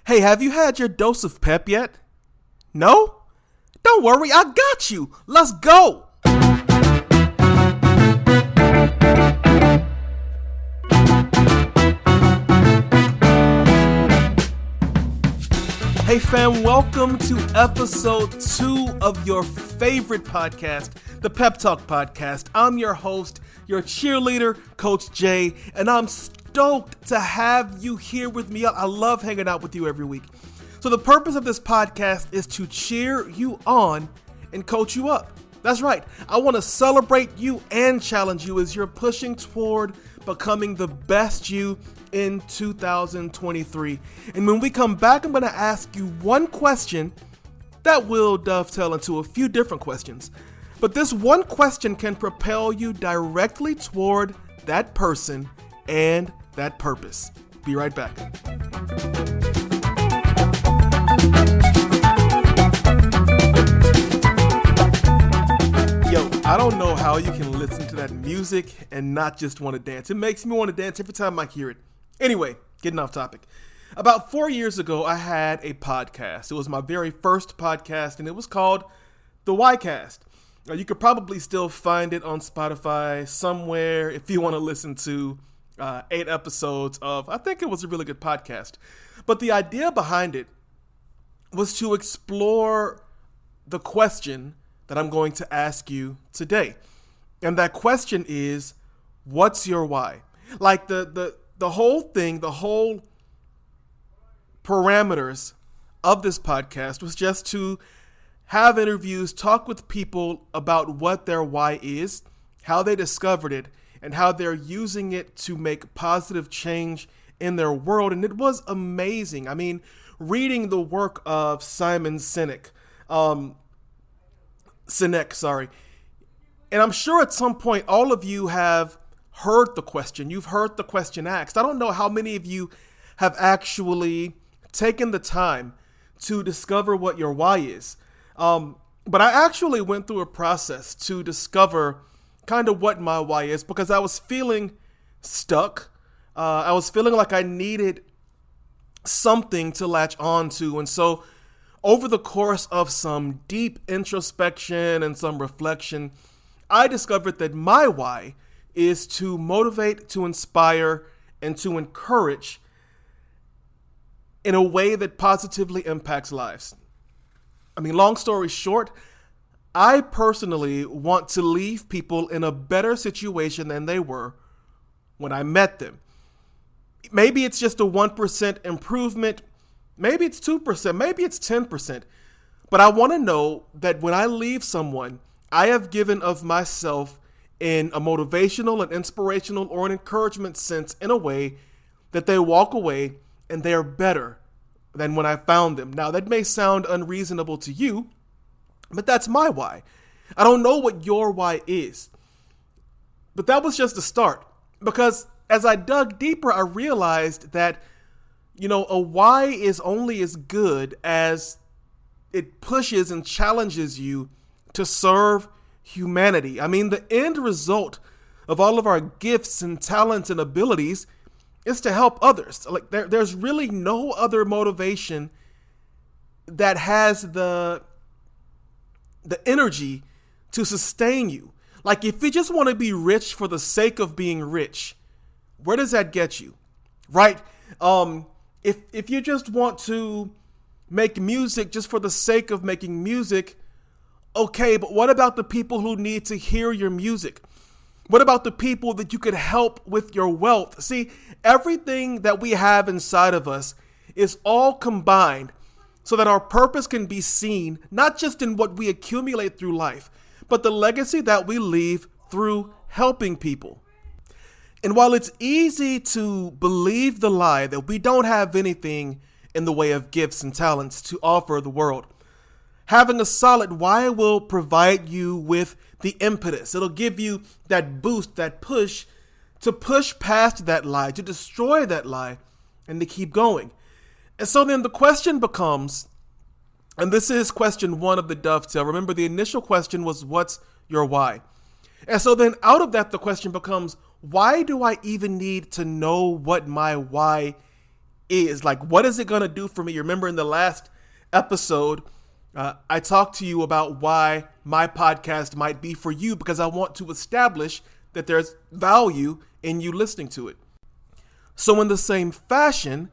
Hey, have you had your dose of pep yet? No? Don't worry, I got you. Let's go. Hey fam, welcome to episode 2 of your favorite podcast, the Pep Talk Podcast. I'm your host, your cheerleader, Coach Jay, and I'm stoked to have you here with me. I love hanging out with you every week. So the purpose of this podcast is to cheer you on and coach you up. That's right. I want to celebrate you and challenge you as you're pushing toward becoming the best you in 2023. And when we come back, I'm going to ask you one question that will dovetail into a few different questions. But this one question can propel you directly toward that person and that purpose. Be right back. Yo, I don't know how you can listen to that music and not just want to dance. It makes me want to dance every time I hear it. Anyway, getting off topic. About 4 years ago, I had a podcast. It was my very first podcast, and it was called The Ycast. Now, you could probably still find it on Spotify somewhere if you want to listen to 8 episodes of, I think it was a really good podcast. But the idea behind it was to explore the question that I'm going to ask you today. And that question is, what's your why? Like the whole thing, the whole parameters of this podcast was just to have interviews, talk with people about what their why is, how they discovered it, and how they're using it to make positive change in their world. And it was amazing. I mean, reading the work of Simon Sinek, and I'm sure at some point all of you have heard the question. You've heard the question asked. I don't know how many of you have actually taken the time to discover what your why is. But I actually went through a process to discover kind of what my why is because I was feeling stuck. I was feeling like I needed something to latch on to. And so over the course of some deep introspection and some reflection, I discovered that my why is to motivate, to inspire, and to encourage in a way that positively impacts lives. I mean, long story short, I personally want to leave people in a better situation than they were when I met them. Maybe it's just a 1% improvement. Maybe it's 2%. Maybe it's 10%. But I want to know that when I leave someone, I have given of myself in a motivational, an inspirational, or an encouragement sense in a way that they walk away and they are better than when I found them. Now, that may sound unreasonable to you, but that's my why. I don't know what your why is, but that was just a start. Because as I dug deeper, I realized that, a why is only as good as it pushes and challenges you to serve humanity. I mean, the end result of all of our gifts and talents and abilities is to help others. Like there's really no other motivation that has the energy to sustain you. Like if you just want to be rich for the sake of being rich, where does that get you? Right? If you just want to make music just for the sake of making music, okay, but what about the people who need to hear your music? What about the people that you could help with your wealth? See, everything that we have inside of us is all combined so that our purpose can be seen, not just in what we accumulate through life, but the legacy that we leave through helping people. And while it's easy to believe the lie that we don't have anything in the way of gifts and talents to offer the world, having a solid why will provide you with the impetus. It'll give you that boost, that push to push past that lie, to destroy that lie, and to keep going. And so then the question becomes, and this is question 1 of the dovetail. Remember, the initial question was, what's your why? And so then out of that, the question becomes, why do I even need to know what my why is. Like, what is it going to do for me? Remember in the last episode, I talked to you about why my podcast might be for you, because I want to establish that there's value in you listening to it. So in the same fashion,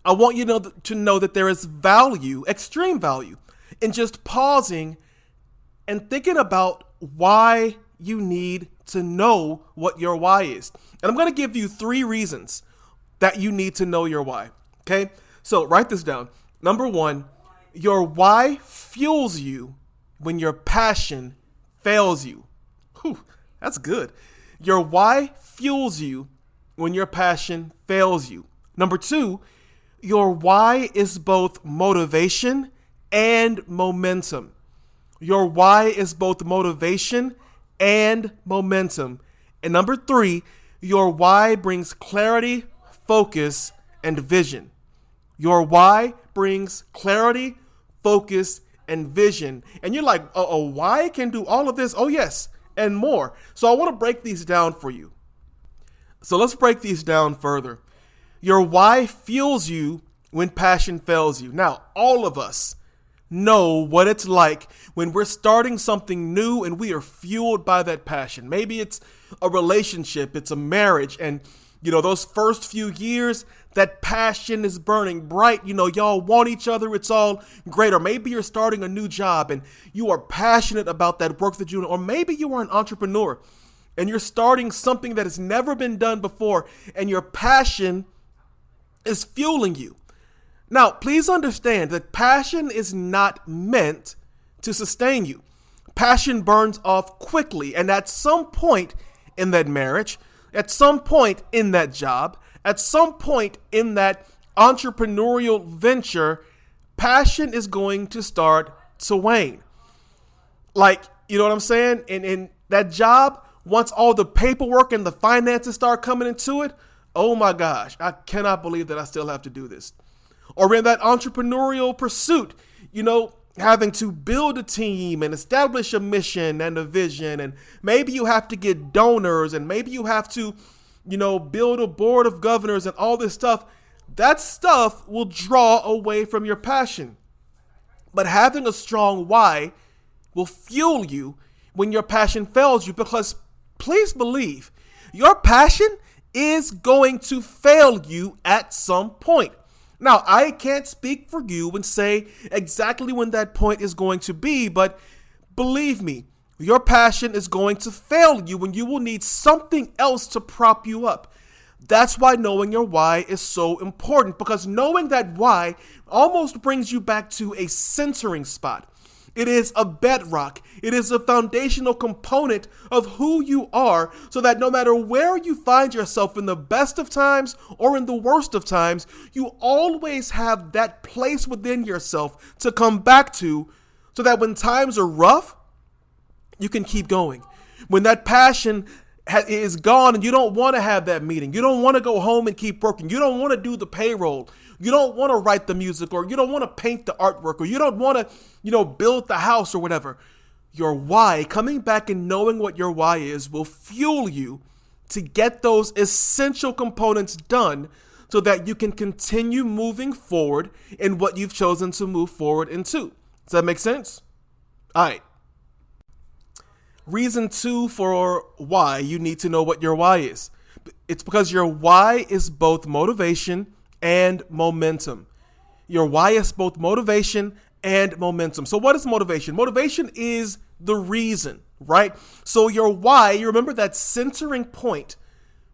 I want you to know that there is value, extreme value, in just pausing and thinking about why you need to know what your why is. And I'm going to give you 3 reasons that you need to know your why. Okay? So write this down. Number 1, your why fuels you when your passion fails you. Whew, that's good. Your why fuels you when your passion fails you. Number 2, your why is both motivation and momentum. Your why is both motivation and momentum. And number 3, your why brings clarity, focus, and vision. Your why brings clarity, focus, and vision. And you're like, oh, why can do all of this? Oh, yes, and more. So I want to break these down for you. So let's break these down further. Your why fuels you when passion fails you. Now, all of us know what it's like when we're starting something new and we are fueled by that passion. Maybe it's a relationship, it's a marriage, and those first few years, that passion is burning bright. Y'all want each other. It's all great. Or maybe you're starting a new job and you are passionate about that work that you do. Or maybe you are an entrepreneur and you're starting something that has never been done before, and your passion is fueling you. Now, please understand that passion is not meant to sustain you. Passion burns off quickly, and at some point in that marriage, at some point in that job, at some point in that entrepreneurial venture, passion is going to start to wane. Like, you know what I'm saying? In that job, once all the paperwork and the finances start coming into it, oh my gosh, I cannot believe that I still have to do this. Or in that entrepreneurial pursuit, having to build a team and establish a mission and a vision. And maybe you have to get donors, and maybe you have to, build a board of governors and all this stuff. That stuff will draw away from your passion. But having a strong why will fuel you when your passion fails you, because please believe your passion is going to fail you at some point. Now, I can't speak for you and say exactly when that point is going to be, but believe me, your passion is going to fail you when you will need something else to prop you up. That's why knowing your why is so important, because knowing that why almost brings you back to a centering spot. It is a bedrock. It is a foundational component of who you are, so that no matter where you find yourself in the best of times or in the worst of times, you always have that place within yourself to come back to, so that when times are rough, you can keep going. When that passion is gone and you don't want to have that meeting, you don't want to go home and keep working, you don't want to do the payroll, you don't want to write the music, or you don't want to paint the artwork, or you don't want to, build the house or whatever. Your why, coming back and knowing what your why is, will fuel you to get those essential components done, so that you can continue moving forward in what you've chosen to move forward into. Does that make sense? All right. Reason 2 for why you need to know what your why is. It's because your why is both motivation and momentum. Your why is both motivation and momentum. So what is motivation? Motivation is the reason, right? So your why, you remember that centering point,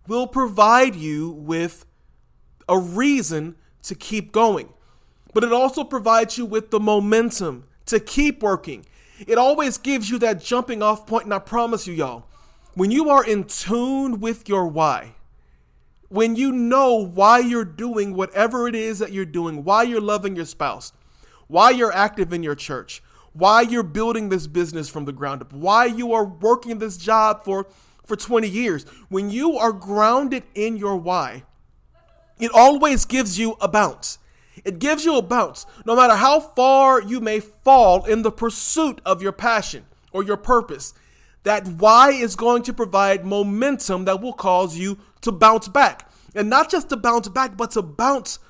will provide you with a reason to keep going. But it also provides you with the momentum to keep working. It always gives you that jumping off point. And I promise you, y'all, when you are in tune with your why, when you know why you're doing whatever it is that you're doing, why you're loving your spouse, why you're active in your church, why you're building this business from the ground up, why you are working this job for 20 years, when you are grounded in your why, it always gives you a bounce. It gives you a bounce, no matter how far you may fall in the pursuit of your passion or your purpose. That why is going to provide momentum that will cause you to bounce back. And not just to bounce back, but to bounce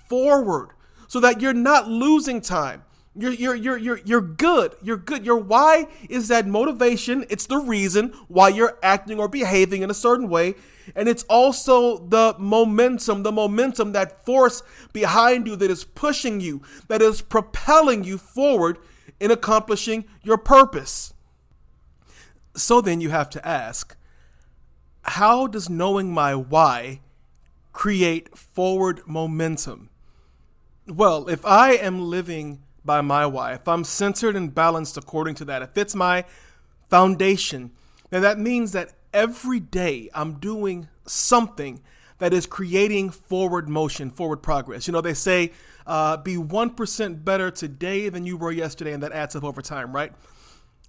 forward so that you're not losing time. You're good. You're good. Your why is that motivation. It's the reason why you're acting or behaving in a certain way. And it's also the momentum, that force behind you that is pushing you, that is propelling you forward in accomplishing your purpose. So then you have to ask, how does knowing my why create forward momentum? Well, if I am living by my why, if I'm centered and balanced according to that, if it's my foundation, then that means that every day I'm doing something that is creating forward motion, forward progress. They say be 1% better today than you were yesterday, and that adds up over time, right?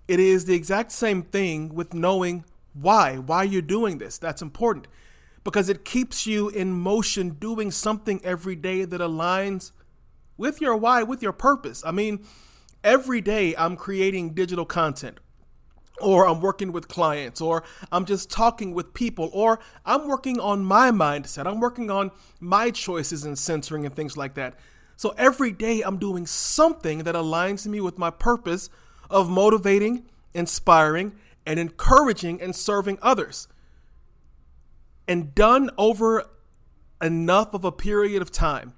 It is the exact same thing with knowing why you're doing this. That's important because it keeps you in motion doing something every day that aligns with your why, with your purpose. I mean, every day I'm creating digital content, or I'm working with clients, or I'm just talking with people, or I'm working on my mindset. I'm working on my choices and centering and things like that. So every day I'm doing something that aligns me with my purpose of motivating, inspiring, and encouraging and serving others. And done over enough of a period of time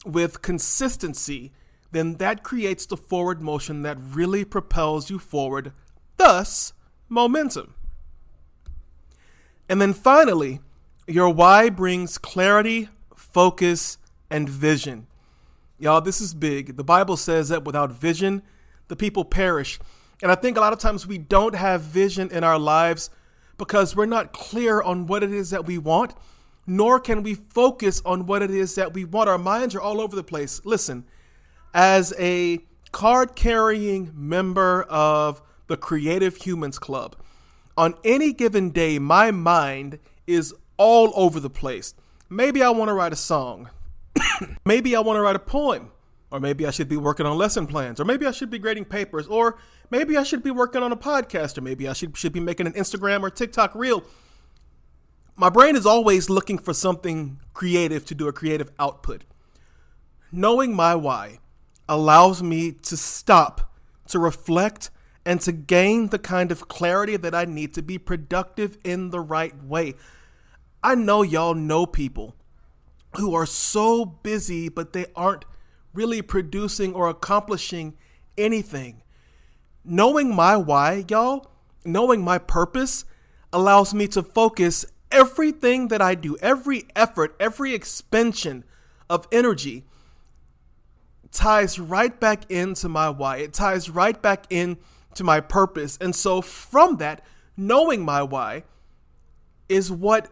with consistency, then that creates the forward motion that really propels you forward, thus momentum. And then finally, your why brings clarity, focus, and vision. Y'all, this is big. The Bible says that without vision, the people perish. And I think a lot of times we don't have vision in our lives because we're not clear on what it is that we want, nor can we focus on what it is that we want. Our minds are all over the place. Listen, as a card-carrying member of the Creative Humans Club, on any given day, my mind is all over the place. Maybe I want to write a song. Maybe I want to write a poem. Or maybe I should be working on lesson plans. Or maybe I should be grading papers. Or maybe I should be working on a podcast. Or maybe I should be making an Instagram or TikTok reel. My brain is always looking for something creative to do, a creative output. Knowing my why allows me to stop, to reflect, and to gain the kind of clarity that I need to be productive in the right way. I know y'all know people who are so busy, but they aren't really producing or accomplishing anything. Knowing my why, y'all, knowing my purpose allows me to focus everything that I do, every effort, every expansion of energy ties right back into my why. It ties right back into my purpose. And so from that, knowing my why is what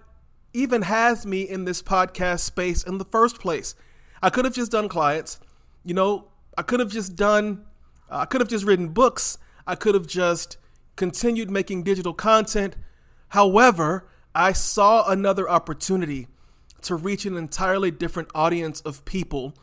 even has me in this podcast space in the first place. I could have just done clients. I could have just written books. I could have just continued making digital content. However, I saw another opportunity to reach an entirely different audience of people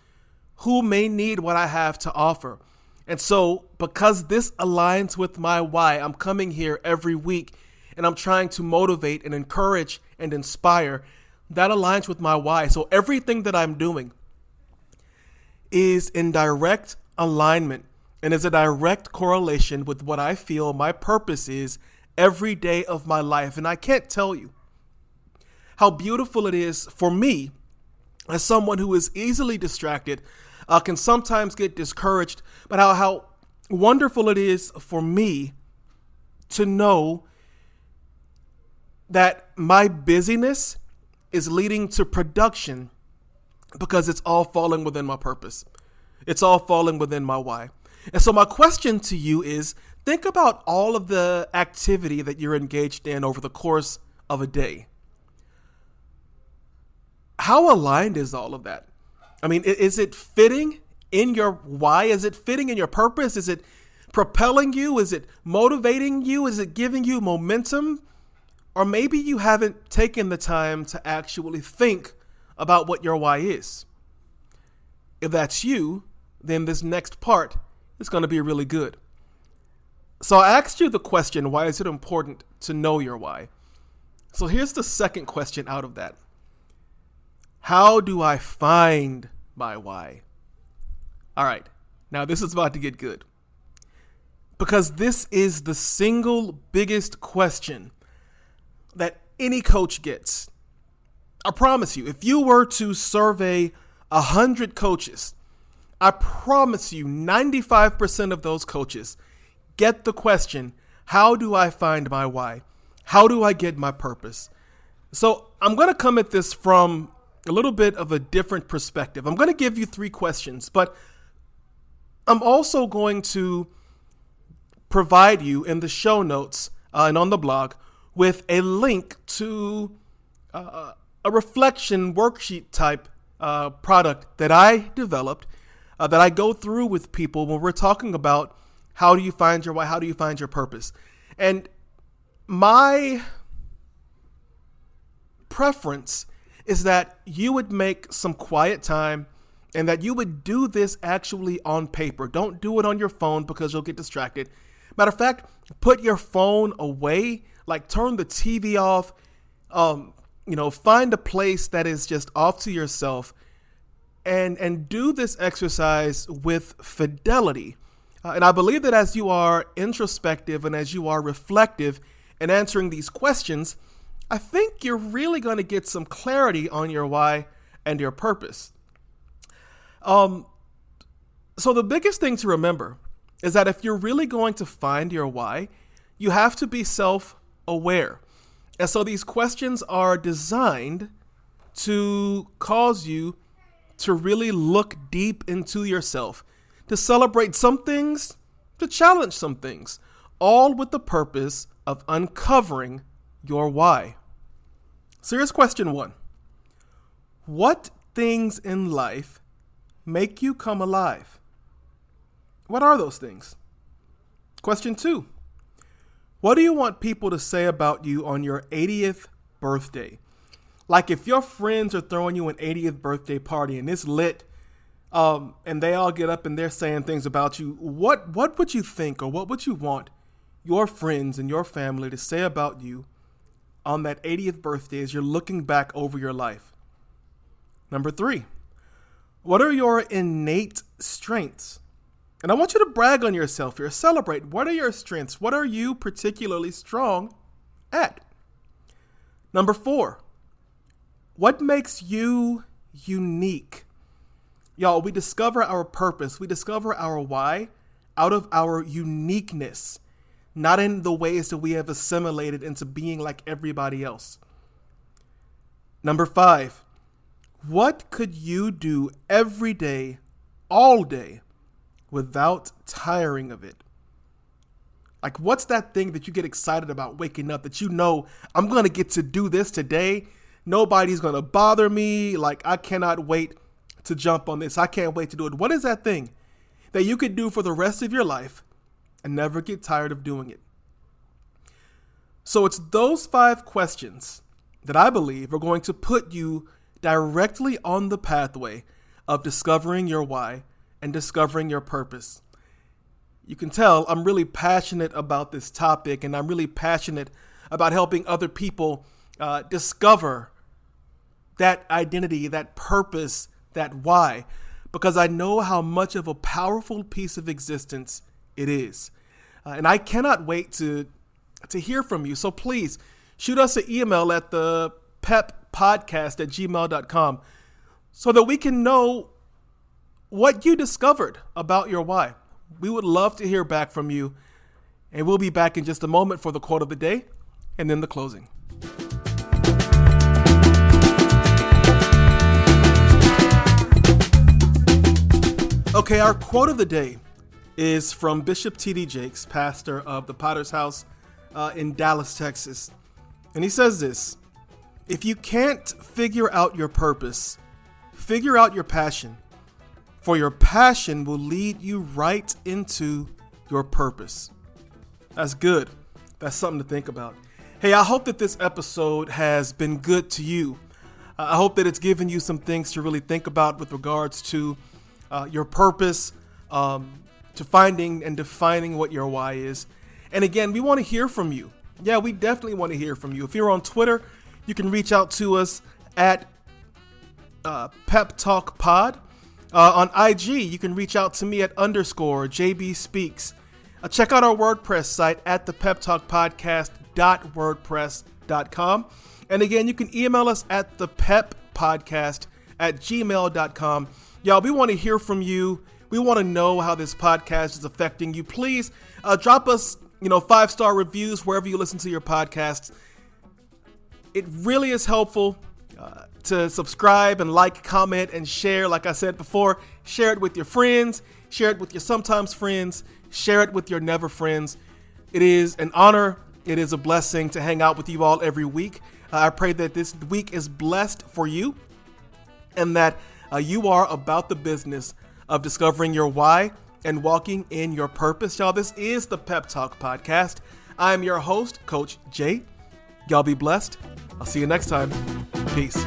who may need what I have to offer. And so because this aligns with my why, I'm coming here every week and I'm trying to motivate and encourage and inspire. That aligns with my why. So everything that I'm doing is in direct alignment and is a direct correlation with what I feel my purpose is every day of my life. And I can't tell you how beautiful it is for me as someone who is easily distracted, can sometimes get discouraged, but how wonderful it is for me to know that my busyness is leading to production because it's all falling within my purpose. It's all falling within my why. And so my question to you is, think about all of the activity that you're engaged in over the course of a day. How aligned is all of that? I mean, is it fitting in your why? Is it fitting in your purpose? Is it propelling you? Is it motivating you? Is it giving you momentum? Or maybe you haven't taken the time to actually think about what your why is. If that's you, then this next part is going to be really good. So I asked you the question, why is it important to know your why? So here's the second question out of that. How do I find my why? All right, now this is about to get good, because this is the single biggest question that any coach gets. I promise you, if you were to survey 100 coaches, I promise you 95% of those coaches get the question, how do I find my why? How do I get my purpose? So I'm going to come at this from a little bit of a different perspective. I'm going to give you 3 questions, but I'm also going to provide you in the show notes and on the blog with a link to a reflection worksheet type product that I developed that I go through with people when we're talking about how do you find your why, how do you find your purpose. And my preference is that you would make some quiet time and that you would do this actually on paper. Don't do it on your phone because you'll get distracted. Matter of fact, put your phone away, like turn the TV off, find a place that is just off to yourself and do this exercise with fidelity. And I believe that as you are introspective and as you are reflective in answering these questions, I think you're really going to get some clarity on your why and your purpose. So the biggest thing to remember is that if you're really going to find your why, you have to be self-aware. And so these questions are designed to cause you to really look deep into yourself, to celebrate some things, to challenge some things, all with the purpose of uncovering your why. So here's question 1. What things in life make you come alive? What are those things? Question 2. What do you want people to say about you on your 80th birthday? Like if your friends are throwing you an 80th birthday party and it's lit, and they all get up and they're saying things about you, what would you think, or what would you want your friends and your family to say about you on that 80th birthday as you're looking back over your life? Number 3, what are your innate strengths? And I want you to brag on yourself here. Celebrate. What are your strengths? What are you particularly strong at? Number 4, what makes you unique? Y'all, we discover our purpose. We discover our why out of our uniqueness, not in the ways that we have assimilated into being like everybody else. Number 5, what could you do every day, all day, without tiring of it? Like, what's that thing that you get excited about waking up that you know, I'm going to get to do this today. Nobody's going to bother me. Like, I cannot wait to jump on this. I can't wait to do it. What is that thing that you could do for the rest of your life and never get tired of doing it? So it's those 5 questions that I believe are going to put you directly on the pathway of discovering your why and discovering your purpose. You can tell I'm really passionate about this topic, and I'm really passionate about helping other people discover that identity, that purpose, that why, because I know how much of a powerful piece of existence it is. And I cannot wait to hear from you. So please shoot us an email at the peppodcast@gmail.com so that we can know what you discovered about your why. We would love to hear back from you, and we'll be back in just a moment for the quote of the day and then the closing. Okay, our quote of the day is from Bishop T.D. Jakes, pastor of the Potter's House in Dallas, Texas. And he says this: if you can't figure out your purpose, figure out your passion, for your passion will lead you right into your purpose. That's good. That's something to think about. Hey, I hope that this episode has been good to you. I hope that it's given you some things to really think about with regards to your purpose, to finding and defining what your why is. And again, we want to hear from you. Yeah, we definitely want to hear from you. If you're on Twitter, you can reach out to us at Pep Talk Pod. On IG, you can reach out to me at _JB Check out our WordPress site at thepeptalkpodcast.wordpress.com. And again, you can email us at thepeppodcast@gmail.com. Y'all, we want to hear from you. We want to know how this podcast is affecting you. Please drop us, 5-star reviews wherever you listen to your podcasts. It really is helpful to subscribe and like, comment, and share. Like I said before, share it with your friends, share it with your sometimes friends, share it with your never friends. It is an honor. It is a blessing to hang out with you all every week. I pray that this week is blessed for you and that you are about the business of discovering your why and walking in your purpose. Y'all, this is the Pep Talk Podcast. I am your host, Coach Jay. Y'all be blessed. I'll see you next time. Peace.